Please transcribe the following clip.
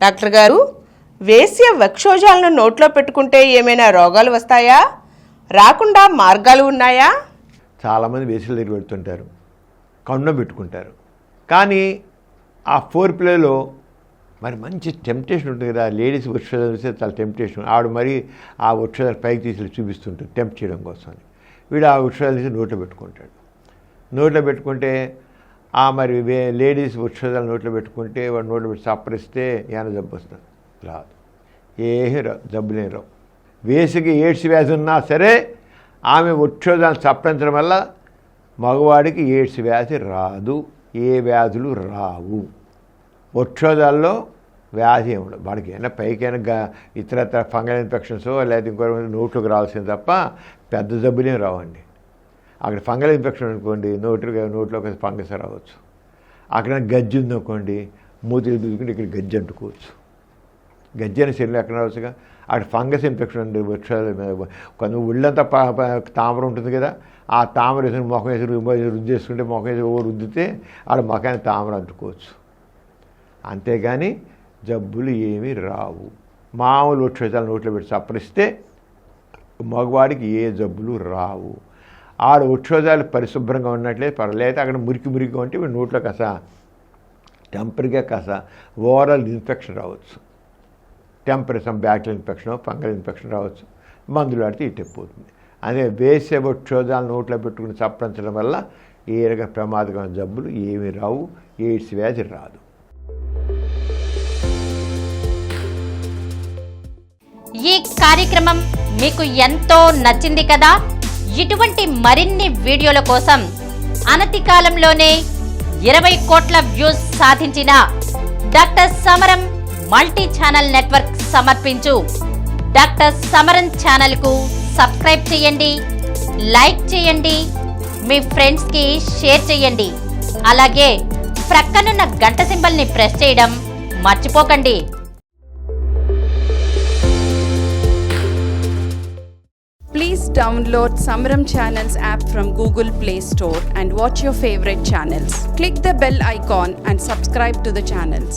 Doctor గారు, వేశ్య వక్షోజాలను నోట్లో పెట్టుకుంటే ఏమైనా రోగాలు వస్తాయా? రాకుండా మార్గాలు ఉన్నాయా? చాలామంది వేసుల దగ్గర పెడుతుంటారు, కండం పెట్టుకుంటారు. కానీ ఆ ఫోర్ ప్లేలో మరి మంచి టెంప్టేషన్ ఉంటుంది కదా. లేడీస్ వృక్షాలు చూస్తే చాలా టెంప్టేషన్. ఆవిడ మరి ఆ వృక్షాలు పైకి తీసి చూపిస్తుంటారు టెంప్ట్ చేయడం కోసం. వీడు ఆ వృక్షాలు తీసి నోట్లో పెట్టుకుంటాడు. నోట్లో పెట్టుకుంటే మరి లేడీస్ వృక్షాలు నోట్లో పెట్టుకుంటే వాడు నోట్లో పెట్టి సప్పరిస్తే ఏమైనా జబ్బు వస్తుంది? రాదు. ఏమీ రావు, జబ్బులేం రావు. వేసికి ఎయిడ్స్ వ్యాధి ఉన్నా సరే ఆమె వృక్షోదాలను చప్పరించడం వల్ల మగవాడికి ఎయిడ్స్ వ్యాధి రాదు, ఏ వ్యాధులు రావు. వృక్షోదాల్లో వ్యాధి ఏముండదు వాడికి. అయినా పైకైనా ఇతరత్ర ఫంగల్ ఇన్ఫెక్షన్స్ లేదా ఇంకో నోట్లోకి రావాల్సింది తప్ప పెద్ద జబ్బులేం రావండి. అక్కడ ఫంగల్ ఇన్ఫెక్షన్ అనుకోండి, నోట్లోకి ఫంగస్ రావచ్చు. అక్కడ గజ్జి ఉందనుకోండి, మూతికి దుద్దుకుంటే ఇక్కడ గజ్జి అంటుకోవచ్చు. గజ్జి అనే శరీరం ఎక్కడ రావచ్చుగా. అక్కడ ఫంగస్ ఇన్ఫెక్షన్ ఉంది వృక్షాల మీద. కొంత ఒళ్ళంతా తామర ఉంటుంది కదా, ఆ తామర వేసుకుని ముఖం వేసి రుద్ది చేసుకుంటే ముఖం వేసి రుద్దితే ఆడ ముఖాన్ని తామర అంటుకోవచ్చు. అంతేగాని జబ్బులు ఏమీ రావు. మామూలు వృక్షాలు నోట్లో పెట్టి సప్పరిస్తే మగవాడికి ఏ జబ్బులు రావు. ఆడ వృక్షోజాలు పరిశుభ్రంగా ఉన్నట్లే పర్లేదు. అక్కడ మురికిగా ఉంటే నోట్లో టెంపరీగా ఓవరాల్ ఇన్ఫెక్షన్ రావచ్చు. Temperature bacterial infection, fungal infection రావచ్చు. మందులు ఆడితే ఇట్టెప్పిపోతుంది. అదే వేసే వృక్షోజాలు నోట్లో పెట్టుకుని చప్పరించడం వల్ల ఏ రకమైన ప్రమాదకరమైన జబ్బులు ఏమీ రావు, ఎయిడ్స్ వ్యాధి రాదు. ఈ కార్యక్రమం మీకు ఎంతో నచ్చింది కదా. ఇటువంటి మరిన్ని వీడియోల కోసం అనతి కాలంలోనే 20 కోట్ల వ్యూస్ సాధించిన డాక్టర్ సమరం మల్టీ ఛానల్ నెట్వర్క్ సమర్పించు డాక్టర్ సమరం ఛానల్కు సబ్స్క్రైబ్ చేయండి, లైక్ చేయండి, మీ ఫ్రెండ్స్కి షేర్ చేయండి. అలాగే ప్రక్కనున్న గంట సింబల్ని ప్రెస్ చేయడం మర్చిపోకండి. Please download Samaram Channels app from Google Play Store and watch your favorite channels. Click the bell icon and subscribe to the channels.